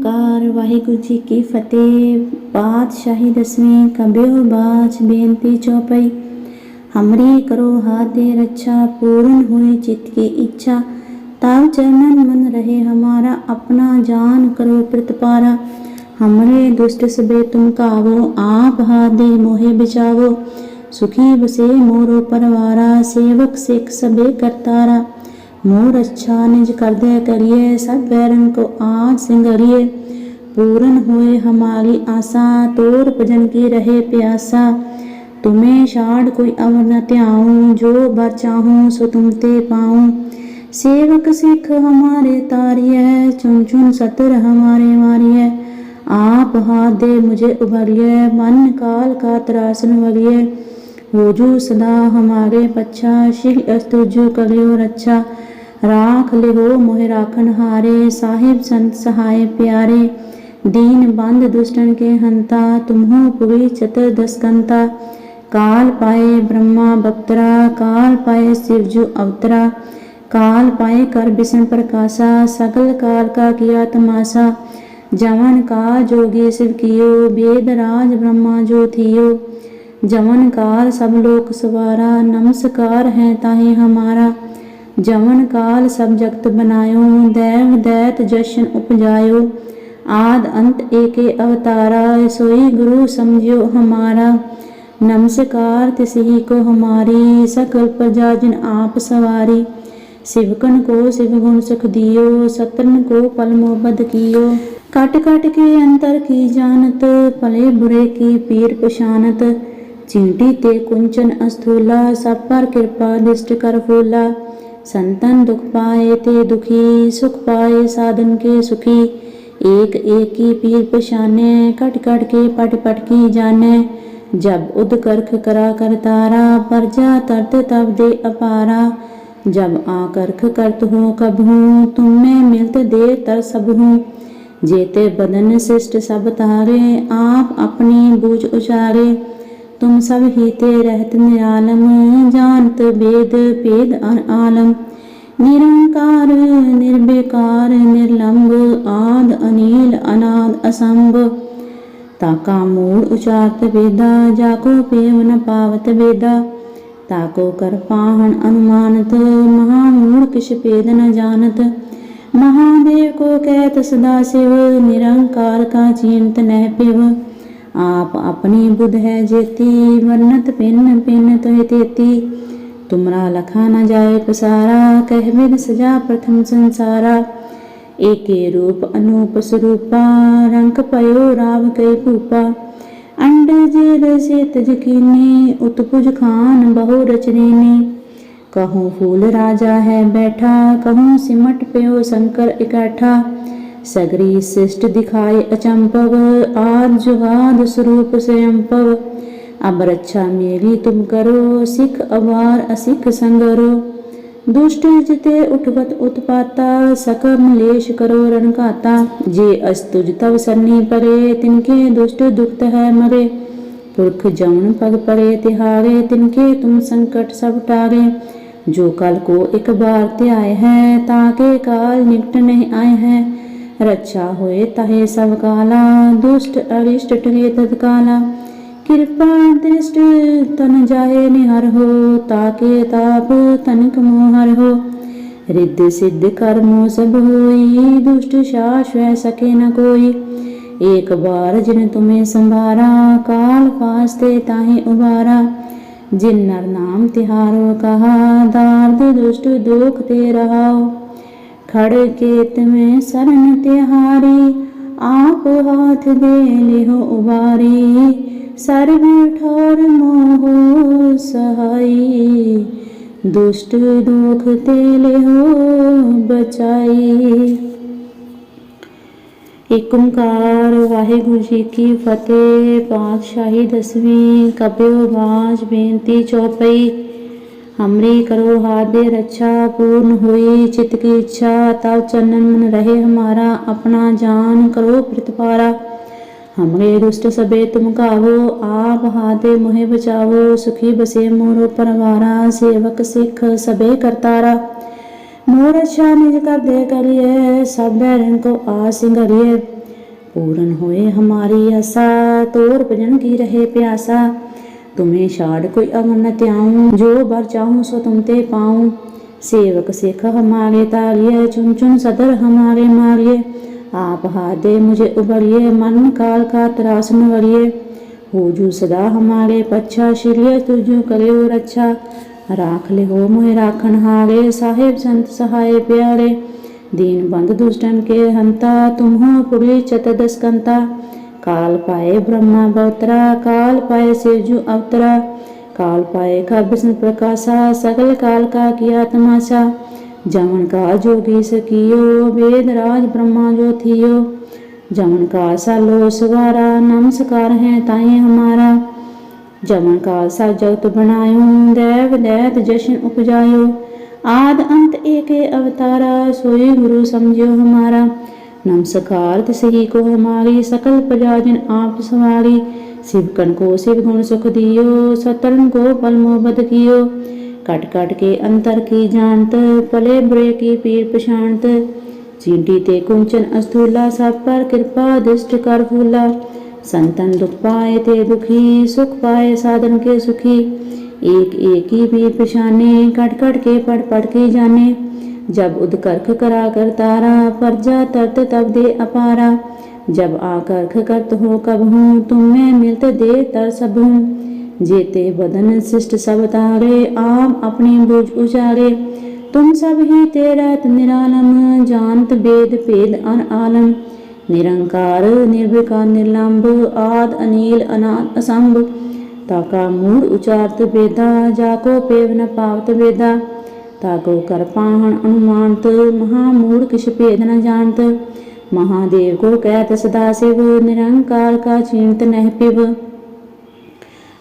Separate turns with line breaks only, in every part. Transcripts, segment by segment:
ਓਂਕਾਰ ਵਾਹਿਗੁਰੂ ਜੀ ਕੀ ਫਤਿਹ। ਪਾਤਸ਼ਾਹੀ ਦਸਵੀਂ ਕਬਿਓ ਬਾਚ ਬੇਨਤੀ ਚੌਪਈ। हमरी करो हाथ दे रक्षा, पूर्ण हुई चित्त की इच्छा। ताव चरणन मन रहे हमारा, अपना जान करो प्रतिपारा। हमरे दुष्ट सबे तुम कावो, आप हाथ दे मोहे बचावो। सुखी बसे मोरो परवारा, सेवक सिख सबे करतारा। मोर अच्छा निज कर दे करिए, सब बैरन को आज सिंगरिए। पूर्ण हुए हमारी आशा, तोर भजन की रहे प्यासा। तुम्हें छाड़ कोई अवर न त्याऊं, जो बर चाहूं सो तुम ते पाऊं। सेवक सिख हमारे तारिय, चुन चुन सतर हमारे मारिय। आप हाथ दे मुझे उभरिय, मन काल का त्रासन वलिय। हो जू सदा हमारे पच्छा, श्री अस्तुजु करियो रक्षा। राख ले हो मोहि राखन हारे, साहिब संत सहाय प्यारे। दीन बंद दुष्टन के हंता, तुम्हो पुरी चतुर दसकंता। काल पाए ब्रह्मा बप्तरा, काल पाए शिवजू अवतरा। काल पाए कर विष्णु प्रकाशा, सकल काल का किया तमाशा। जवन काल जोगी शिव कियो, वेद राज ब्रह्मा जो थियो। जवन काल सब लोक सवारा, नमस्कार है ताहे हमारा। जवन काल सब जगत बनायो, दैव दैत जशन उपजायो। आद अंत एके अवतारा, सोई गुरु समझियो हमारा। नमस्कार तिसही को हमारी, सकल प्रजा जिन आप सवारी। शिवकन को शिव गुण सुख दियो, सतन को पल मोहबद कियो। काट काट के अंतर की जानत, भले बुरे की पीर पशानत। चींटी ते कुंचन अस्थूला, सब पर कृपा दृष्ट कर फूला। संतन दुख पाए ते दुखी, सुख पाए साधन के सुखी। एक एक की पीर पशाने, कट कट के पट पट की जाने। जब उद करख करा कर तारा, परजा तरत तब दे अपारा। जब आकर्ख करत हो कब हूँ, तुम में मिलत दे तर सब हूँ। जेते बदन शिष्ट सब तारे, आप अपनी बूझ उचारे। तुम सब हीते रहत निरालम, जानत वेद भेद आलम। निरंकार निर्विकार निर्लंब, आद अनील अनाद असंभ। ताका मूल उचारत वेदा, जाको पेव न पावत वेदा। ताको कर पाहन अनुमानत, महामूढ़ किछ भेद न जानत। महादेव को कहत सदा शिव, निरंकार का चिंत नह पिव। आप अपनी बुध है जेती, वर्णत पिन पिन तोहि तेती। तुमरा लखा न जाए पसारा, कह विद सजा प्रथम संसारा। एके रूप अनूप स्वरूपा, रंक पयो राव कई भूपा। अंड जेर से तज कीनी, उत्पुज खान बहु रचनीनी। कहूँ फूल राजा है बैठा, कहूँ सिमट पयो शंकर इकट्ठा। सगरी शिष्ट दिखाए अचंपव, आद जुगाद स्वरूप स्वयंपव। अब रक्षा मेरी तुम करो, सिख अवार असिख संगरो। दुष्ट जिते उठवत उत्पाता, सकम लेश करो रणघाता। जे अस्तुज तव सन्नी परे, तिनके दुष्ट दुखत है मरे। पुरख जौन पग परे तिहारे, तिनके तुम संकट सब टारे। जो कल को एक बार त्याय है, ताके काल निकट नहीं आए हैं। रक्षा होए तहे सब काला, दुष्ट अरिष्ट टरे तत्काला। कृपा दृष्ट तन जाए निहर हो, ताके ताप तनिक मोहर हो। रिद्धि सिद्ध कर्मो सब होई, दुष्ट शास वह सके न कोई। एक बार जिन तुम्हें संभारा, काल फासते ताहे उबारा। जिन नर नाम तिहारो कहा, दार्द दुष्ट दुख ते रहाओ। खड़ केत में शरण तिहारी, आप हाथ दे लिहो उबारी। सर्व ठोर मोह सहाई, दुष्ट दुख ते लिहो बचाई। एक ओंकार वाहिगुरू जी की फतेह। पातशाही दसवीं कबीओ बाच बेनती चौपई। हमरी करो हाथ दे रक्षा, पूर्ण हुई चित्त की इच्छा। तब चरणन मन रहे हमारा, अपना जान करो प्रतिपारा। हमरे दुष्ट सबे तुम कावो, आप हाथ दे मोहे बचावो। सुखी बसे मोरो परवारा, सेवक सिख सबे करतारा। मोर अच्छा निज कर दे करिए, सब बैरन को आस सिंगरिए। पूर्ण होए हमारी आशा, तोर भजन की रहे प्यासा। तुम्हें छाड़ कोई अमर न त्याऊं, जो बर चाहूं सो तुम ते पाऊं। सेवक सिख हमारे तारिये, चुन चुन सदर हमारे मारिये। आप हाथ दे मुझे उबरिये, मन काल का त्रास न वरिये। होजू सदा हमारे पच्छा, श्रीय तुझो करे रक्षा। राख ले हो मोहे राखन हारे, साहेब संत सहाय प्यारे। दीन बंद दुष्टन के हंता, तुम हो पुरी चतुर्दश कंता। काल पाए ब्रह्मा बवतरा, काल पाए शिवजू अवतरा। काल पाए का विष्णु प्रकाशा, सकल काल का किया तमाशा। जमन का जोगी सकियो, वेद राज ब्रह्मा जो थियो। जमन का सालो सवारा, नमस्कार है ताई हमारा। जमन का सा जगत बनायो, देव दैत जशन उपजायो। आद अंत एक अवतारा, सोई गुरु समझो हमारा। नमस्कार तिसही को हमारी, सकल प्रजा जिन आप सवारी। शिवकन को शिव गुण सुख दियो, सतरन को पल मोहब्बत कियो। कट कट के अंतर की जानत, पले बुरे की पीर पछाणत। चींटी ते कुंचन अस्थूला, सब पर कृपा दृष्ट कर फूला। संतन दुख पाए ते दुखी, सुख पाए साधन के सुखी। एक एक ही पीर पछाने, कट कट के पढ़ पढ़ के जाने। जब उदकर्ख करा कर तारा, परजा तरत तब दे अपारा। जब आकर्ख करत हो कब हूँ, तुम में मिलत दे तर सब हूँ। जेते बदन शिष्ट सब तारे, आप अपनी बुझ उचारे। तुम सब ही तेरा निरालम, जानत वेद भेद अन आलम। निरंकार निर्विकार निर्लंब, आद अनिल अनाद असंभ। ताका मूढ़ उचारत वेदा, जाको पेव न पावत वेदा। ताको कर पाहन अनुमानत, महामूढ़ किछ भेद न जानत। महादेव को कहत सदाशिव, निरंकार का चिंत नह पिब।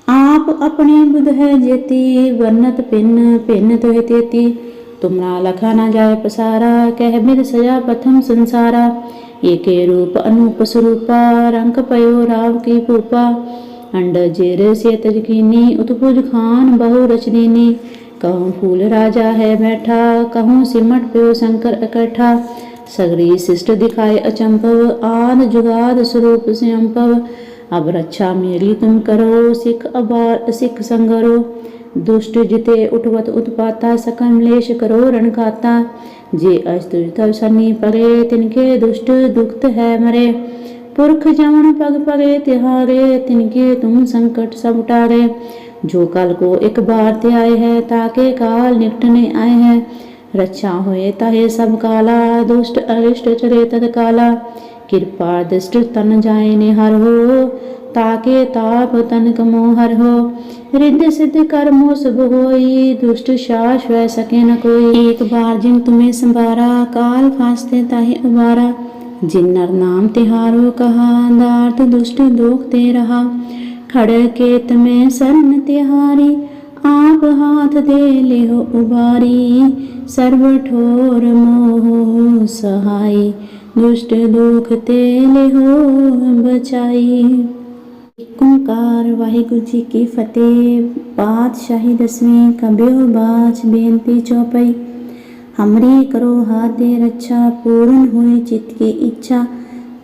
आप अपने बुध है जेती, वर्णत भिन्न भिन्न तो तेती। तुमरा लखा न जाय पसारा, कह बिद सजा प्रथम संसारा। एके रूप अनूप स्वरूपा, रंक पयो राव की पूपा। अंड जेर से तजकीनी, उत्पुज खान बहु रच दीनी। कहूँ फूल राजा है बैठा, कहूँ सिमट प्यो शंकर इकट्ठा। सगरी शिष्ट दिखाए अचंभव, आद जुगाद स्वरूप स्वयंभव। अब रक्षा मेरी तुम करो, सिख अबार सिख संगरो। दुष्ट जिते उठवत उत्पाता, सकम लेश करो रणघाता। जे अस्तुज तब सन्नी पगे, तिनके दुष्ट दुखत है मरे। पुरख जमन पग पगे तिहारे, तिनके तुम संकट सब टारे। जो कल को एक बार ते आए है, ताके काल निकटने आए है। रक्षा होए ताहे सब काला, दुष्ट अरिष्ट चले तत्काला। कृपा दृष्ट तन जाए निहर हो, ताके ताप तनक मोहर हो। रिद्ध सिद्ध कर्मो शुभ होई, दुष्ट शास वह सके न कोई। एक बार जिन तुम्हें संभारा, काल फांसते ताहे उबारा। जिन नर नाम तिहारो कहा, दार्थ दुष्ट दोख ते रहा। खड़ के तुम्हें शरण तिहारी, आप हाथ दे ले हो उबारी। सर्व ठोर मोह सहाय, दुष्ट दुख ते ले हो बचाई। ਓਂਕਾਰ ਵਾਹਿਗੁਰੂ जी की फतेह। पातशाही 10वीं कबियो बाच बेनती चौपाई। हमरी करो हाथ दे रक्षा, पूर्ण हुई चित्त की इच्छा।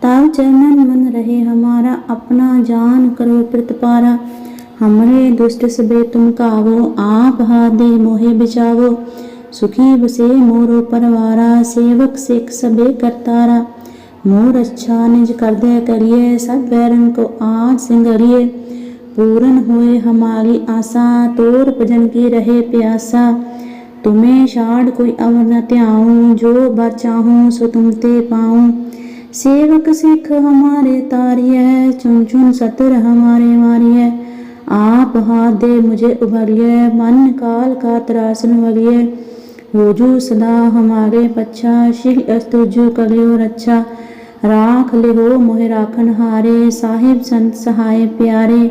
ताव चरणन मन रहे हमारा, अपना जान करो प्रतिपारा। हमरे दुष्ट सबे तुम कावो, आप हाथ दे मोहे बिचावो। सुखी बसे मोरो परवारा, सेवक सिख सबे करतारा। मोर अच्छा निज कर दे करिए, सब बैरन को आज सिंगरिए। पूर्ण हुए हमारी आशा, तोर भजन की रहे प्यासा। तुम्हें छाड़ कोई अवर न त्याऊं, जो बर चाहूं सो तुम ते पाऊं। सेवक सिख हमारे तारिये, चुन चुन सतर हमारे मारिये। आप हाथ दे मुझे उभरिए, मन काल का त्रासन वरिये। होजू सदा हमारे पच्छा, श्री अस्तुजु करियो रक्षा। राख ले हो मोहे राखन हारे, साहिब संत सहाय प्यारे।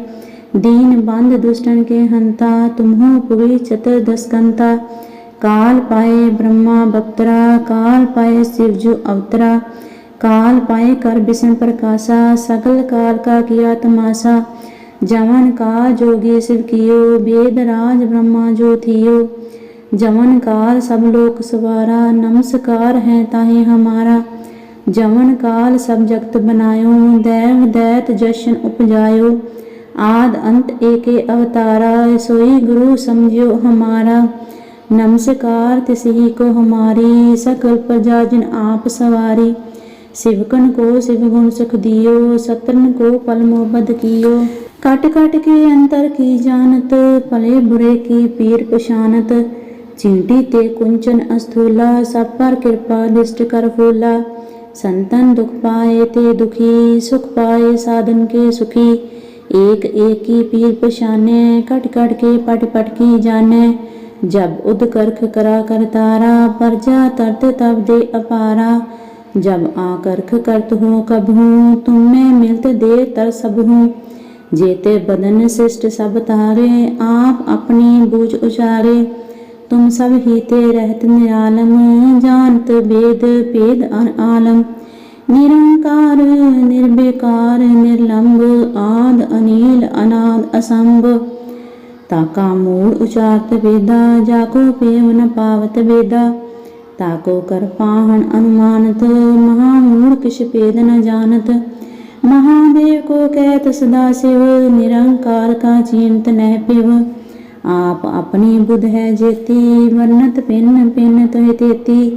दीन बंद दुष्टन के हंता, तुम हो पुरी चतुर्दश कंता। काल पाए ब्रह्मा बवतरा, काल पाए शिवजू अवतरा। काल पाए कर विष्णु प्रकाशा, सकल काल का किया तमाशा। जमन का जोगी शिव कियो, वेद राज ब्रह्मा जो थियो। जमन काल सब लोक सवारा, नमस्कार है ताहे हमारा। जवन काल सब जगत बनायो, दैव दैत जशन उपजायो। आद अंत एके अवतारा, सोई गुरु समझियो हमारा। नमस्कार तिसही को हमारी, सकल प्रजा जिन आप सवारी। शिवकन को शिव गुण सुख दियो, सतरन को पल मोहबद कियो। काट काट के अंतर की जानत, भले बुरे की पीर पशानत। चींटी ते कुंचन अस्थूला, सब पर कृपा दृष्ट कर फूला। संतन दुख पाए ते दुखी, सुख पाए साधन के सुखी। एक एक की पीर पशाने, कट कट के पट पट की जाने। जब उद करख करा कर तारा, परजा तरत तब दे अपारा। जब आकर्ख करत हो कब हूँ, तुम में मिलत दे तर सब हूँ। जेते बदन शिष्ट सब तारे, आप अपनी बूझ उचारे। तुम सब हीते रहत निरालम, जानत वेद भेद आलम। निरंकार निर्विकार निर्लंब, आद अनील अनाद असंभ। ताका मूल उचारत वेदा, जाको पेव न पावत वेदा। ताको कर पाहन अनुमानत, महामूढ़ किछ भेद न जानत। महादेव को कहत सदा शिव, निरंकार का चिंत नह पिव। आप अपनी बुध है जेती, वर्णत पिन पिन तोहि तेती।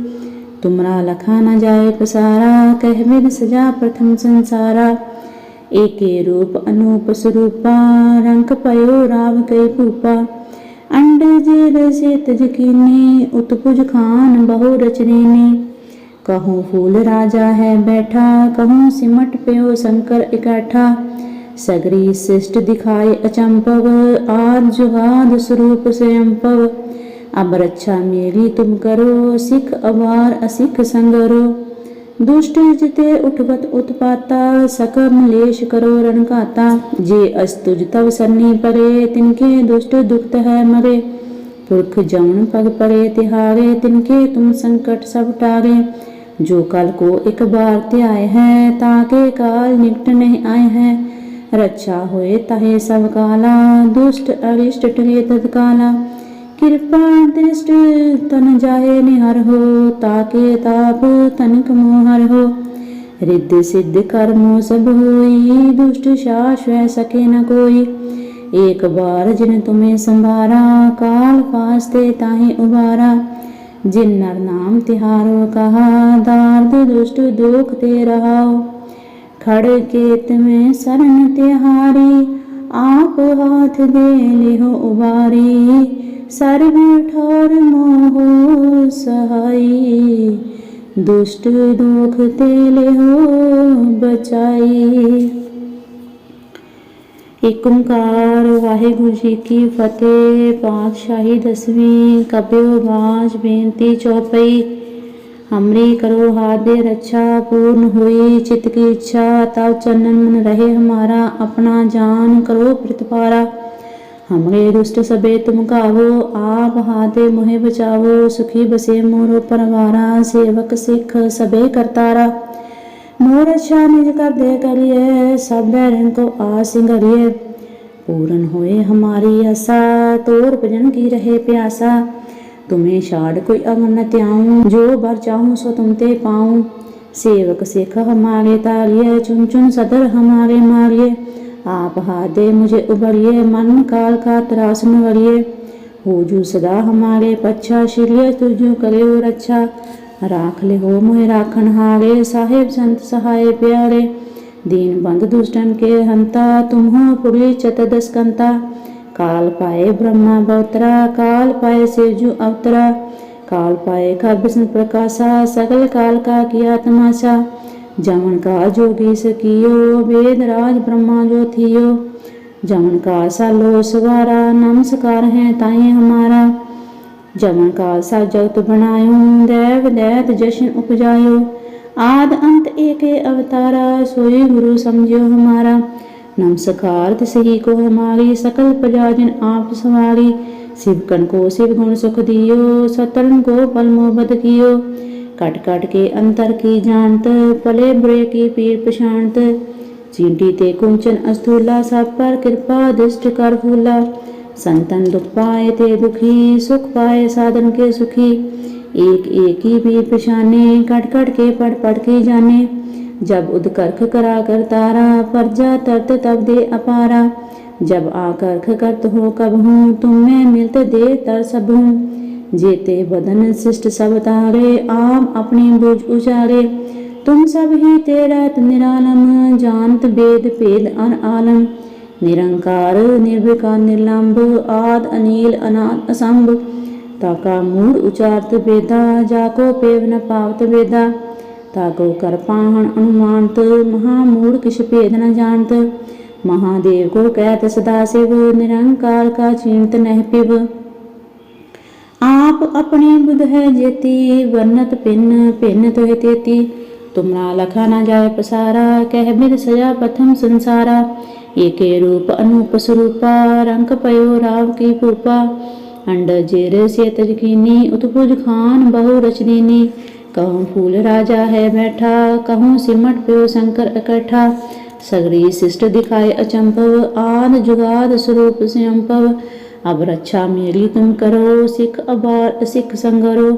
तुमरा लखा न जाए पसारा, कह विद सजा प्रथम संसारा। एके रूप अनूप स्वरूपा, रंक पयो राव कई भूपा। अंड जेल से तज कीनी, उत्पुज खान बहु रचनीनी। कहूँ फूल राजा है बैठा, कहूँ सिमट प्यो शंकर इकट्ठा। सगरी शिष्ट दिखाए अचंपव, आद जुगाद स्वरूप स्वयंपव। अब रक्षा मेरी तुम करो, सिख अवार असिख संगरो। दुष्ट जिते उठवत उत्पाता, सकम लेश करो रणघाता। जे अस्तुज तव सन्नी परे, तिनके दुष्ट दुखत है मरे। पुरख जमन पग पड़े तिहारे, तिनके तुम संकट सब टारे। जो कल को एक बार त्याय है, ताके काल निकट नहीं आए हैं। रक्षा होए तहे सब काला, दुष्ट अरिष्ट टले तत्काला। कृपा दृष्ट तन जाहे निहर हो, ताके ताप तनिक मोहर हो। रिद्धि सिद्ध कर्मो सब होई, दुष्ट शास वह सके न कोई। एक बार जिन तुम्हें संभारा, काल फासते ताहे उबारा। जिन नर नाम तिहारो कहा, दार्द दुष्ट दुख ते रहाओ। खड़ केत में शरण तिहारी, आप हाथ दे लिहो उबारी। सर्व ठौर मोह सहाई, दुष्ट दुख ते लिहो बचाई। एक ओंकार वाहिगुरु जी की फतेह। पातशाही दसवीं कब्यो बाज बेनती चौपई। हमरी करो हाथ दे रक्षा, पूर्ण हुई चित्त की इच्छा। तब चरणन मन रहे हमारा, अपना जान करो प्रतिपारा। हमरे दुष्ट सबे तुम कावो, आप हाथे मोहे बचावो। सुखी बसे मोरो परवारा, सेवक सिख सबे करतारा। मोर अच्छा निज कर दे करिए, सब बैरन को आस सिंगरिए। पूरन होए हमारी आशा, तोर भजन की रहे प्यासा। तुम्हें छाड़ कोई अगर न त्याऊं, जो बर चाहूं सो तुम ते पाऊं। सेवक सिख हमारे तारिये, चुन चुन सदर हमारे मारिये। आप हाथ दे मुझे उबरिए, मन काल का त्रास न वरिये। हो जू सदा हमारे पच्छा, शिरिय तुझो करे हो रक्षा। राख ले हो मोहे राखन हारे, साहेब संत सहाय प्यारे। दीन बंद दुष्टन के हंता, तुम हो पुरी चतुर्दश कंता। काल पाए ब्रह्मा बवतरा, काल पाए शिवजू अवतरा। काल पाए का विष्णु प्रकाशा, सकल काल का किया तमाशा। जमन का जोगी सकियो, वेद राज ब्रह्मा जो थियो। जमन का सालो सवारा, नमस्कार है ताई हमारा। जमन का सा जगत बनायो, दैव दैत जशन उपजायो। आद अंत एके अवतारा, सोई गुरु समझियो हमारा। नमस्कार तिसही को हमारी, सकल प्रजा जिन आप सवारी। शिवकन को शिव गुण सुख दियो, सतरन को पल मोहबद कियो। कट कट के अंतर की जानत, पले बुरे की पीर पशानत। चींटी ते कुंचन अस्थूला, सब पर कृपा दृष्ट कर फूला। संतन दुख पाए ते दुखी, सुख पाए साधन के सुखी। एक एक ही भी पहचाने, कट कट के पढ़ के जाने। जब उदकर्ख करा कर तारा, परजा तरत तब दे अपारा। जब आकर्ख करत हो कब हूँ, तुम में मिलत दे तर सब हूँ। जेते बदन शिष्ट सब तारे, आप अपनी बुझ उजारे। तुम सब ही तेरत निरालम, जानत वेद भेद अन आलम। निरंकार निर्विकार निर्लंब, आद अनील अनाद असंभ। ताका मूढ़ उचारत वेदा, जाको पेव न पावत वेदा। ताको कर पाहन अनुमानत, महामूढ़ किछ भेद न जानत। महादेव को कहत सदाशिव, निरंकार का चिंत नह पिब। आप अपनी बुध है जेती, वर्णत भिन्न भिन्न तुह तेती। तुमरा लखा न जाय पसारा, कह बिद सजा प्रथम संसारा। एके रूप अनूप स्वरूपा, रंक पयो राव की भूपा। अंड जेर से तजकीनी, उत्भुज खान बहु रच दीनी। कहूँ फूल राजा है बैठा, कहूँ सिमट प्यो शंकर इकट्ठा। सगरी शिष्ट दिखाए अचंभव, आद जुगाद स्वरूप स्वयंभव। अब रक्षा मेरी तुम करो, सिख अबार सिख संगरो।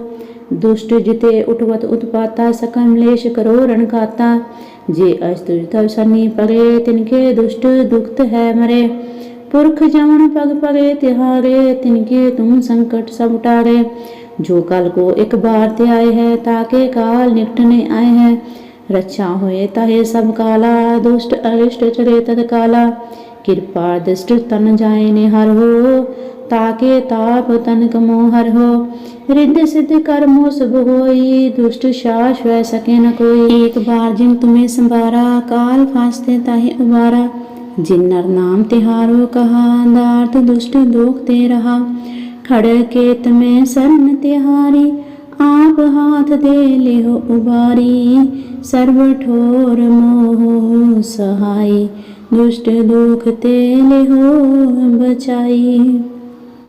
दुष्ट जिते उठवत उत्पाता, सकम लेश करो रणघाता। जे अस्तुर सन्नी पगे, तिनके दुष्ट दुखत है मरे। पुरख जमन पग पगे तिहारे, तिनके तुम संकट सब टारे। जो कल को एक बार ते आए है, ताके काल निकटने आए है। रक्षा होए तहे सब काला, दुष्ट अरिष्ट चले तत्काला। कृपा दृष्ट तन जाए निहर हो, ताके ताप तन कमो हर हो। रिद्धि सिद्ध कर्मो शुभ होई, दुष्ट शास वह सके न कोई। एक बार जिन तुम्हें संभारा, काल फांसते ताहे उबारा। जिन नर नाम तिहारो कहा, दार्थ दुष्ट दोख ते रहा। खड़ के तुम्हें शरण तिहारी, आप हाथ दे लेहो उबारी। सर्व ठोर मोह सहाय, दुष्ट दुख ते लेहो बचाई।